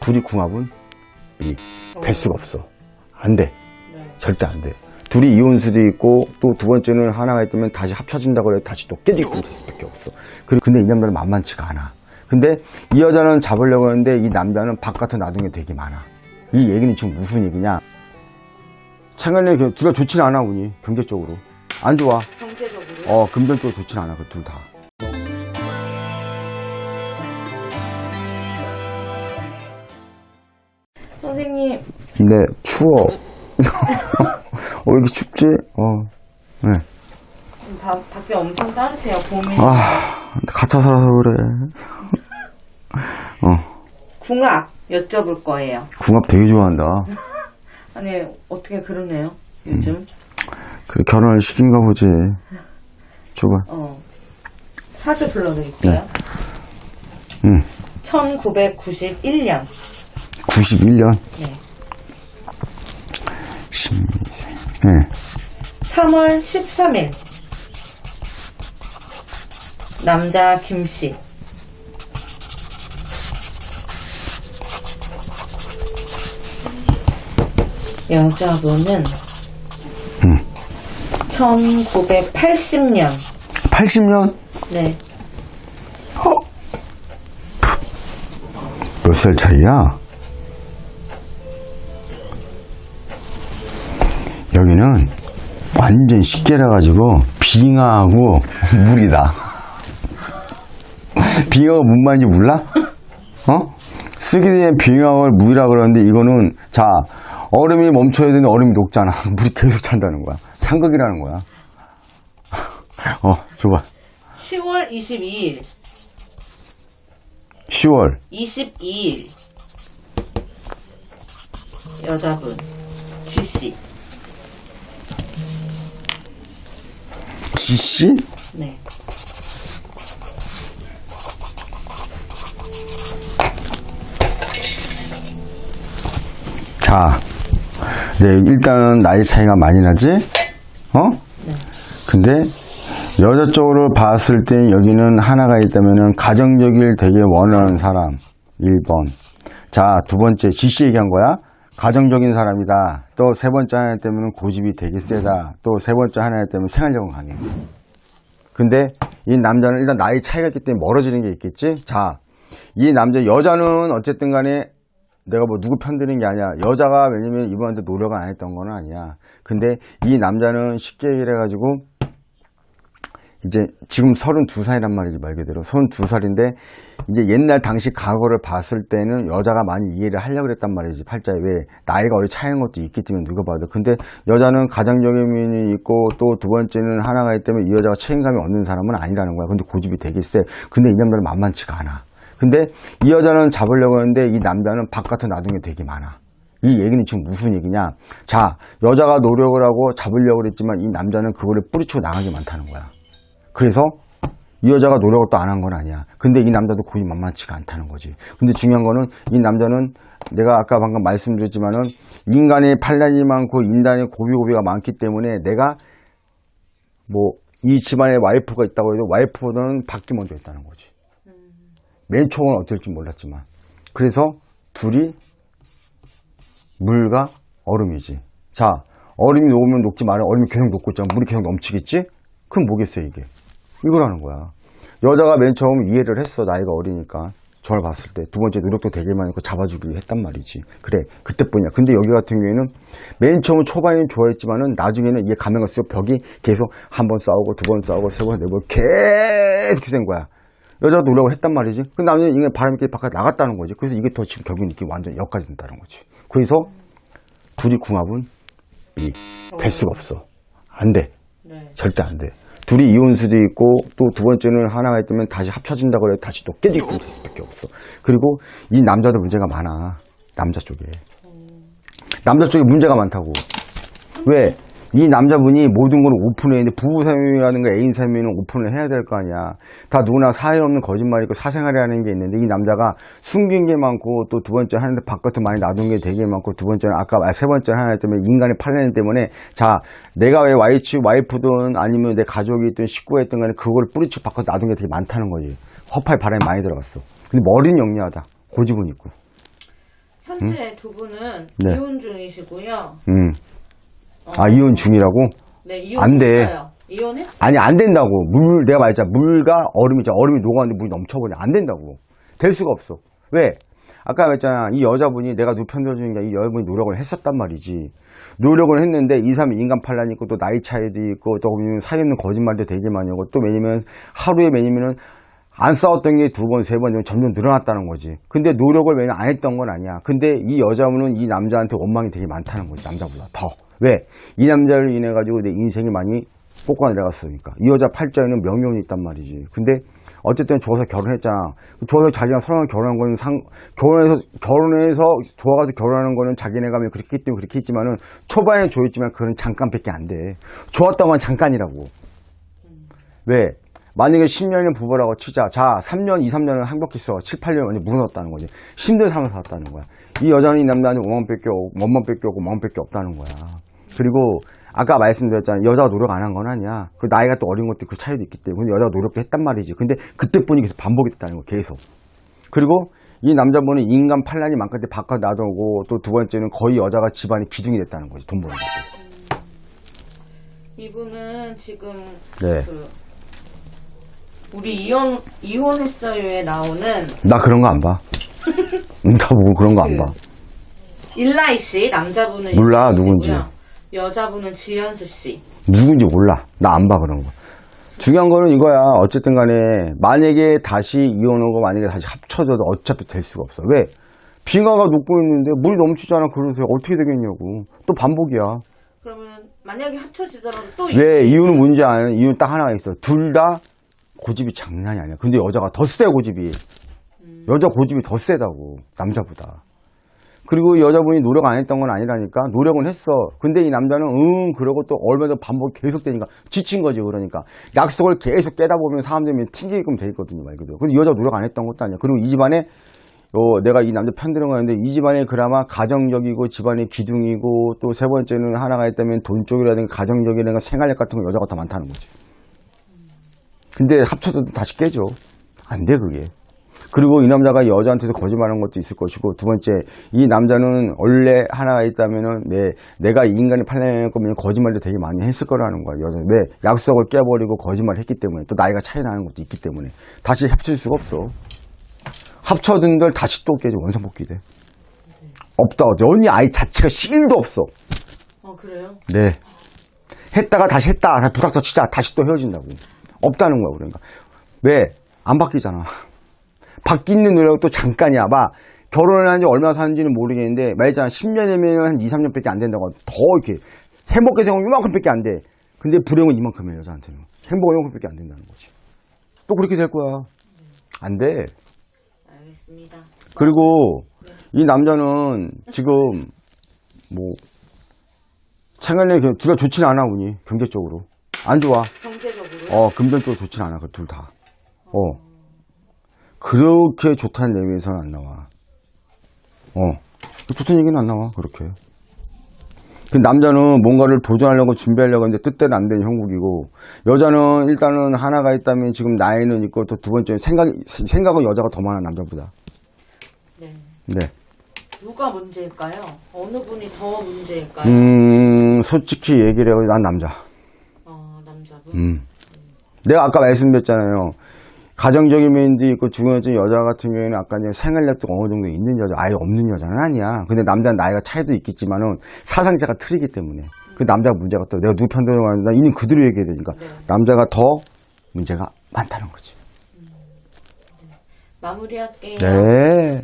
둘이 궁합은 될 수가 없어. 안 돼. 네. 절대 안 돼. 둘이 이혼 수도 있고 또 두 번째는 하나가 있다면 다시 합쳐진다고 해도 다시 또 깨지게 될 수밖에 없어. 그리고 근데 이 남자는 만만치가 않아. 근데 이 여자는 잡으려고 하는데 이 남자는 바깥에 놔둔 게 되게 많아. 이 얘기는 지금 무슨 얘기냐? 창현이 둘 다 좋지는 않아, 운이. 경제적으로 안 좋아. 경제적으로? 금전적으로 좋지는 않아, 그 둘 다. 선생님. 근데 추워. 왜 이렇게 춥지? 네. 밖에 엄청 따뜻해요, 봄이. 갇혀 살아서 그래. 궁합 여쭤볼 거예요. 궁합 되게 좋아한다. 아니, 어떻게 그러네요, 요즘. 그 결혼을 시킨가 보지. 줘봐. 사주 불러드릴게요. 네. 1991년. 91년? 네. 신미생. 네. 3월 13일. 남자 김씨. 여자분은 1980년. 80년? 네. 몇 살 차이야? 여기는 완전 식계라가지고 빙하하고 물이다. 빙하가 뭔 말인지 몰라? 쓰기 전에 빙하가 물이라 그러는데 이거는 자 얼음이 멈춰야 되는데 얼음이 녹잖아. 물이 계속 찬다는 거야. 상극이라는 거야. 줘봐. 10월 22일. 10월 22일. 여자분 지씨. 지씨? 네. 자, 네, 일단은 나이 차이가 많이 나지? 네. 근데 여자 쪽으로 봤을 때 여기는 하나가 있다면은 가정적일 되게 원하는 사람 1번. 자, 두 번째 지씨 얘기한 거야. 가정적인 사람이다. 또 세 번째 하나 때문에 고집이 되게 세다. 또 세 번째 하나 때문에 생활력은 강해. 근데 이 남자는 일단 나이 차이가 있기 때문에 멀어지는 게 있겠지. 자, 이 남자 여자는 어쨌든 간에 내가 뭐 누구 편드는 게 아니야. 여자가 왜냐면 이분한테 노력을 안 했던 건 아니야. 근데 이 남자는 쉽게 얘기를 해가지고 이제 지금 32살이란 말이지, 말 그대로. 32살인데 이제 옛날 당시 과거를 봤을 때는 여자가 많이 이해를 하려고 그랬단 말이지. 팔자에 왜 나이가 어리 차이는 것도 있기 때문에 누가 봐도. 근데 여자는 가정적인 면이 있고 또 두 번째는 하나가 있기 때문에 이 여자가 책임감이 없는 사람은 아니라는 거야. 근데 고집이 되게 세. 근데 이 남자는 만만치가 않아. 근데 이 여자는 잡으려고 하는데 이 남자는 바깥에 놔둔 게 되게 많아. 이 얘기는 지금 무슨 얘기냐? 자, 여자가 노력을 하고 잡으려고 그랬지만 이 남자는 그거를 뿌리치고 나가게 많다는 거야. 그래서 이 여자가 노력을 또 안 한 건 아니야. 근데 이 남자도 고집이 만만치가 않다는 거지. 근데 중요한 거는 이 남자는 내가 아까 방금 말씀드렸지만은 인간의 판단이 많고 인간의 고비고비가 많기 때문에 내가 뭐 이 집안에 와이프가 있다고 해도 와이프보다는 밖이 먼저 있다는 거지. 맨 처음은 어떨지 몰랐지만. 그래서 둘이 물과 얼음이지. 자, 얼음이 녹으면 녹지 말아. 얼음이 계속 녹고 있잖아. 물이 계속 넘치겠지? 그럼 뭐겠어, 이게? 이거라는 거야. 여자가 맨 처음 이해를 했어. 나이가 어리니까. 저를 봤을 때. 두 번째 노력도 되게 많이 했고 잡아주기로 했단 말이지. 그래, 그때뿐이야. 근데 여기 같은 경우에는 맨 처음 초반에는 좋아했지만은 나중에는 이게 가면 갈수록 벽이 계속 한 번 싸우고 두 번 싸우고 세 번, 네 번 계속 된 거야. 여자가 노력을 했단 말이지. 근데 나중에 이게 바람이 바깥에 나갔다는 거지. 그래서 이게 더 지금 결국은 이렇게 완전 역까지 된다는 거지. 그래서 둘이 궁합은 될 수가 없어. 안 돼. 네. 절대 안 돼. 둘이 이혼 수도 있고 또 두 번째는 하나가 있다면 다시 합쳐진다고 해도 다시 또 깨지게 될 수밖에 없어. 그리고 이 남자도 문제가 많아. 남자 쪽에. 남자 쪽에 문제가 많다고. 왜? 이 남자분이 모든 걸 오픈해. 근데 부부 사이라든가 애인 사이면 오픈을 해야 될 거 아니야. 다 누구나 사회 없는 거짓말이 있고 사생활이라는 게 있는데 이 남자가 숨긴 게 많고 또 두 번째 하는데 바깥에 많이 놔둔 게 되게 많고 두 번째는 아까 세 번째 하나 때문에 인간의 판단 때문에 자 내가 왜 와이프든 아니면 내 가족이 있든 식구가 있든 간에 그걸 뿌리치고 바깥에 놔둔 게 되게 많다는 거지. 허파에 바람이 많이 들어갔어. 근데 머리는 영리하다. 고집은 있고. 현재 두 분은 네. 이혼 중이시고요. 이혼 중이라고? 네, 이혼 안 돼. 했어요. 이혼해? 아니, 안 된다고. 내가 말했잖아. 물과 얼음이 있잖아. 얼음이 녹았는데 물이 넘쳐버려. 안 된다고. 될 수가 없어. 왜? 아까 말했잖아. 이 여자분이 내가 누 편들어주는 게 이 여자분이 노력을 했었단 말이지. 노력을 했는데 2, 3 인간 판란이 있고 또 나이 차이도 있고 또 사이없는 거짓말도 되게 많이 하고 또 왜냐면 하루에 매니면은 안 싸웠던 게 2번, 3번 점점 늘어났다는 거지. 근데 노력을 왜냐 안 했던 건 아니야. 근데 이 여자분은 이 남자한테 원망이 되게 많다는 거지. 남자보다 더. 왜? 이 남자를 인해 가지고 내 인생이 많이 꽂고 내려갔으니까. 이 여자 팔자에는 명령이 있단 말이지. 근데 어쨌든 좋아서 결혼했잖아. 좋아서 자기가 서로랑 결혼한 거는 결혼해서 좋아가지고 결혼하는 거는 자기네가 그렇게 했기 때문에 그렇게 했지만은 초반에 좋았지만 그건 잠깐밖에 안 돼. 좋았던 건 잠깐이라고. 왜? 만약에 10년이면 부부라고 치자. 자, 3년, 2, 3년은 행복했어. 7, 8년 완전 무너졌다는 거지. 힘든 삶을 살았다는 거야. 이 여자는 이 남자한테 원망밖에 없고 마음밖에 없다는 거야. 그리고 아까 말씀드렸잖아요. 여자가 노력 안 한 건 아니야. 그 나이가 또 어린 것도 그 차이도 있기 때문에 여자가 노력도 했단 말이지. 근데 그때뿐이 계속 반복이 됐다는 거 계속. 그리고 이 남자분은 인간 판란이 많을 때 바깥 놔두고 또 두 번째는 거의 여자가 집안의 기둥이 됐다는 거지. 돈 버는 것도. 이분은 지금 네. 우리 이혼했어요에 나오는 나 그런 거 안 봐. 나 뭐 그런 거 안 봐. 일라이 씨, 남자분은 몰라, 일라이 씨고요. 누군지. 여자분은 지연수 씨. 누군지 몰라. 나 안 봐, 그런 거. 중요한 거는 이거야. 어쨌든 간에, 만약에 다시 이혼하고 만약에 다시 합쳐져도 어차피 될 수가 없어. 왜? 빙하가 녹고 있는데 물이 넘치잖아, 그러세요. 어떻게 되겠냐고. 또 반복이야. 그러면 만약에 합쳐지더라도 또 왜? 이유는 뭔지 아는 이유는 딱 하나가 있어. 둘 다 고집이 장난이 아니야. 근데 여자가 더 세, 고집이. 여자 고집이 더 세다고. 남자보다. 그리고 여자분이 노력 안 했던 건 아니라니까. 노력은 했어. 근데 이 남자는 그러고 또 얼마 전 반복 계속되니까 지친 거지. 그러니까 약속을 계속 깨다 보면 사람들이 튕기게끔 돼 있거든요, 말 그대로. 근데 여자 노력 안 했던 것도 아니야. 그리고 이 집안에 내가 이 남자 편 들은 거였는데 이 집안에 그나마 가정적이고 집안의 기둥이고 또 세 번째는 하나가 있다면 돈 쪽이라든가 가정적이라든가 생활력 같은 거 여자가 더 많다는 거지. 근데 합쳐도 다시 깨져. 안 돼, 그게. 그리고 이 남자가 여자한테서 거짓말하는 것도 있을 것이고, 두 번째, 이 남자는 원래 하나가 있다면은, 내가 이 인간이 팔려낼 거면 거짓말도 되게 많이 했을 거라는 거야, 여자. 왜? 약속을 깨버리고 거짓말을 했기 때문에, 또 나이가 차이 나는 것도 있기 때문에, 다시 합칠 수가 없어. 합쳐둔들 다시 또 깨져, 원상복귀 돼. 없다. 연이 아예 자체가 실도 없어. 그래요? 네. 했다가 다시 했다. 부닥쳐 치자. 다시 또 헤어진다고. 없다는 거야, 그러니까. 왜? 안 바뀌잖아. 바뀌는 노력도 잠깐이야. 결혼을 한 지 얼마나 사는지는 모르겠는데, 말했잖아. 10년이면 한 2, 3년밖에 안 된다고. 더 이렇게. 행복의 생활 이만큼밖에 안 돼. 근데 불행은 이만큼이에요, 여자한테는. 행복은 이만큼밖에 안 된다는 거지. 또 그렇게 될 거야. 안 돼. 알겠습니다. 그리고 이 남자는 지금, 생활력이 둘 다 좋지는 않아, 운이. 경제적으로. 안 좋아. 경제적으로? 금전적으로 좋지는 않아, 그 둘 다. 그렇게 좋다는 내용에서는 안 나와. 좋다는 얘기는 안 나와, 그렇게. 그 남자는 뭔가를 도전하려고 준비하려고 하는데 뜻대로 안 되는 형국이고, 여자는 일단은 하나가 있다면 지금 나이는 있고, 또 두 번째 생각은 여자가 더 많아, 남자보다. 네. 네. 누가 문제일까요? 어느 분이 더 문제일까요? 솔직히 얘기를 해요. 난 남자. 남자분? 내가 아까 말씀드렸잖아요. 가정적인 면도 있고, 중요한 여자 같은 경우에는 아까 이제 생활력도 어느 정도 있는 여자, 아예 없는 여자는 아니야. 근데 남자는 나이가 차이도 있겠지만은 사상자가 틀리기 때문에. 그 남자가 문제가 또 내가 누구 편들어 가는데 이는 그대로 얘기해야 되니까. 네. 남자가 더 문제가 많다는 거지. 마무리할게요. 네.